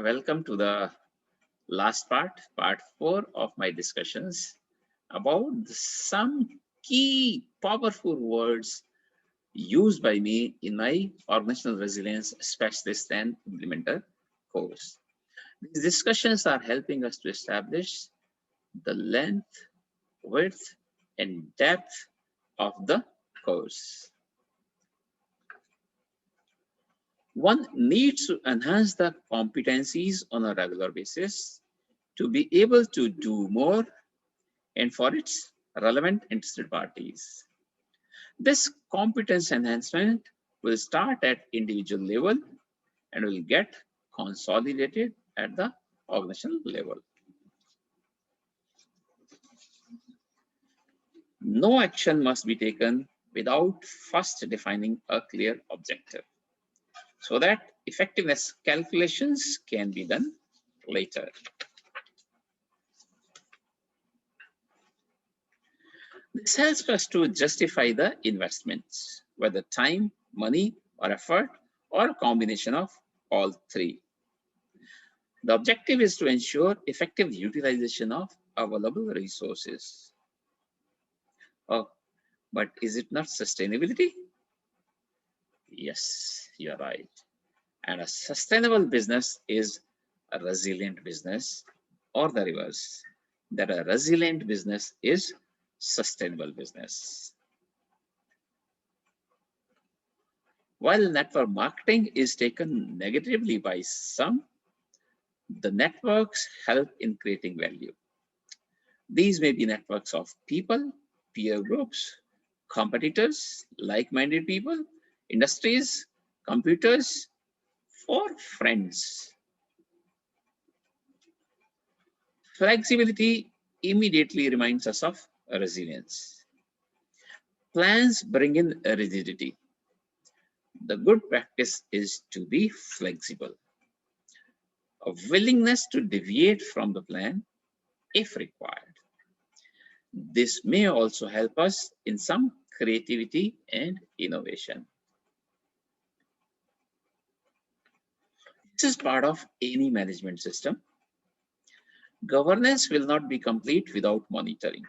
Welcome to the last part 4 of my discussions about some key powerful words used by me in my organizational resilience specialist and implementer course. These discussions are helping us to establish the length, width, and depth of the course. One needs to enhance the competencies on a regular basis to be able to do more and for its relevant interested parties. This competence enhancement will start at individual level and will get consolidated at the organizational level. No action must be taken without first defining a clear objective so that effectiveness calculations can be done later. This helps us to justify the investments, whether time, money, or effort, or a combination of all three. The objective is to ensure effective utilization of available resources. Oh, but is it not sustainability? Yes, you're right. And a sustainable business is a resilient business, or the reverse, that a resilient business is sustainable business. While network marketing is taken negatively by some, the networks help in creating value. These may be networks of people, peer groups, competitors, like-minded people, industries, computers, or friends. Flexibility immediately reminds us of resilience. Plans bring in rigidity. The good practice is to be flexible. A willingness to deviate from the plan if required. This may also help us in some creativity and innovation. This is part of any management system. Governance will not be complete without monitoring.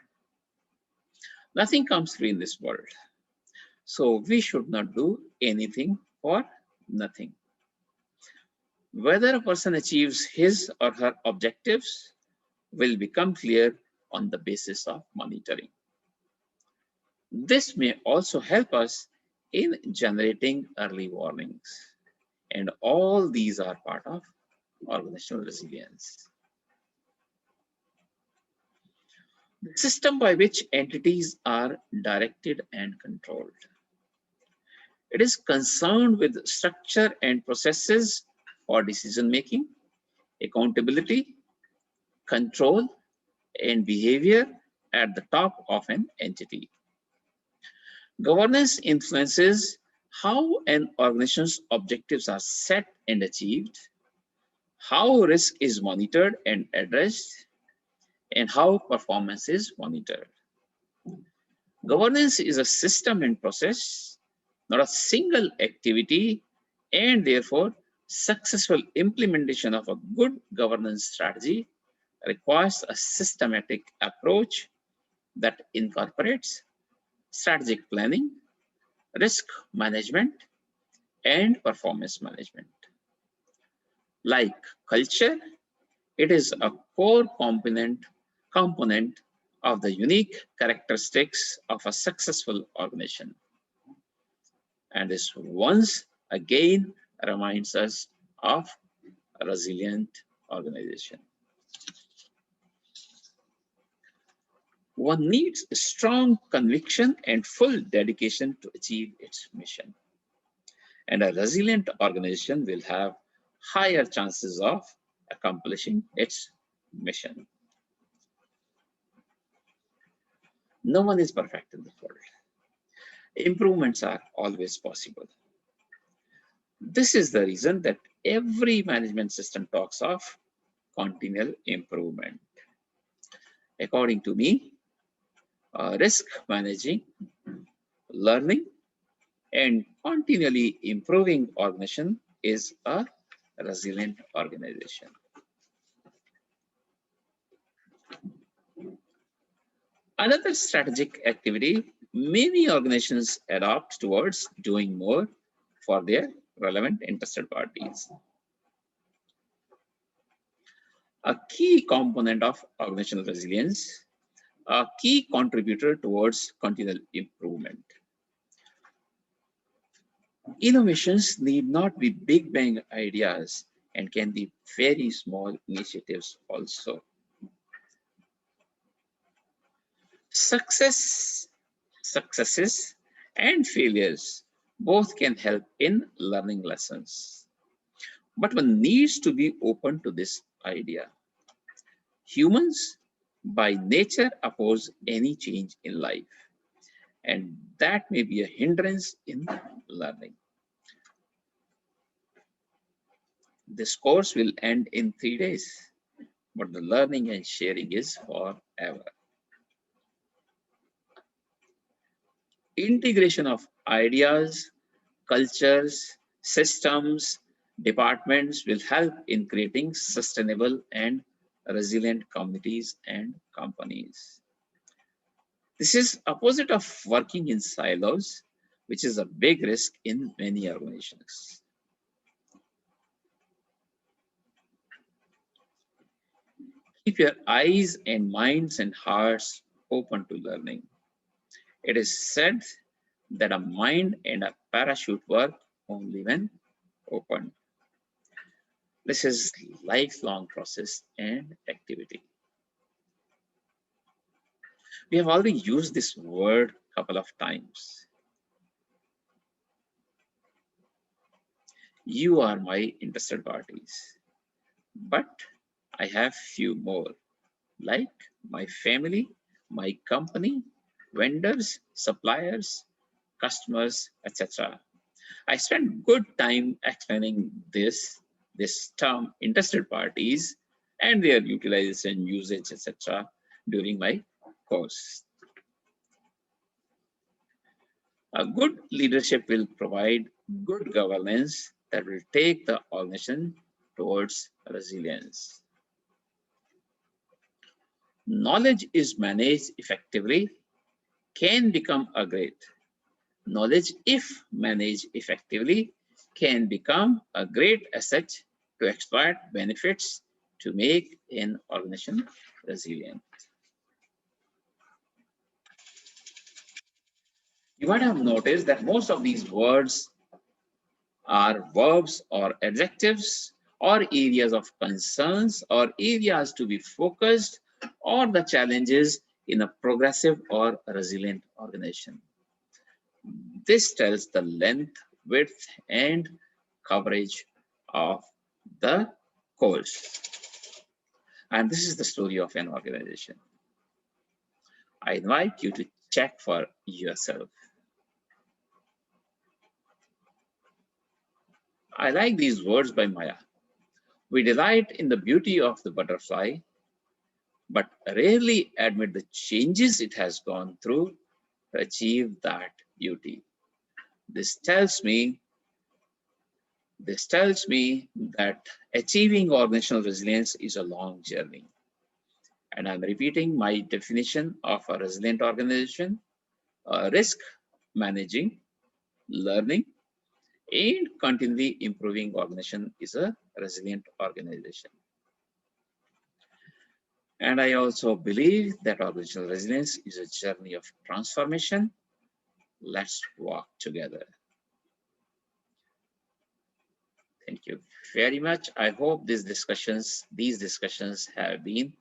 Nothing comes free in this world. So we should not do anything for nothing. Whether a person achieves his or her objectives will become clear on the basis of monitoring. This may also help us in generating early warnings. And all these are part of organizational resilience. The system by which entities are directed and controlled. It is concerned with structure and processes for decision making, accountability, control, and behavior at the top of an entity. Governance influences how an organization's objectives are set and achieved, how risk is monitored and addressed, and how performance is monitored. Governance is a system and process, not a single activity, and therefore successful implementation of a good governance strategy requires a systematic approach that incorporates strategic planning, risk management, and performance management. Like culture, it is a core component of the unique characteristics of a successful organization. And this once again reminds us of a resilient organization. One needs strong conviction and full dedication to achieve its mission. And a resilient organization will have higher chances of accomplishing its mission. No one is perfect in the world. Improvements are always possible. This is the reason that every management system talks of continual improvement. According to me, risk managing, learning, and continually improving organization is a resilient organization. Another strategic activity many organizations adopt towards doing more for their relevant interested parties. A key component of organizational resilience, a key contributor towards continual improvement. Innovations need not be big bang ideas and can be very small initiatives also. Successes and failures both can help in learning lessons. But one needs to be open to this idea. Humans by nature oppose any change in life, and that may be a hindrance in learning. This course will end in 3 days, but the learning and sharing is forever. Integration of ideas, cultures, systems, departments will help in creating sustainable and resilient communities and companies. This is opposite of working in silos, which is a big risk in many organizations. Keep your eyes and minds and hearts open to learning. It is said that a mind and a parachute work only when open. This is lifelong process and activity. We have already used this word a couple of times. You are my interested parties, but I have few more, like my family, my company, vendors, suppliers, customers, etc. I spent good time explaining this term interested parties and their utilization, usage, etc. during my course. A good leadership will provide good governance that will take the organization towards resilience. Knowledge is managed effectively can become a great. Knowledge, if managed effectively, can become a great asset to exploit benefits to make an organization resilient. You might have noticed that most of these words are verbs or adjectives or areas of concerns or areas to be focused or the challenges in a progressive or resilient organization. This tells the length, width, and coverage of the course. And this is the story of an organization. I invite you to check for yourself. I like these words by Maya. We delight in the beauty of the butterfly, but rarely admit the changes it has gone through to achieve that beauty. This tells me that achieving organizational resilience is a long journey. And I'm repeating my definition of a resilient organization: risk managing, learning, and continually improving organization is a resilient organization. And I also believe that organizational resilience is a journey of transformation. Let's walk together. Thank you very much. I hope these discussions have been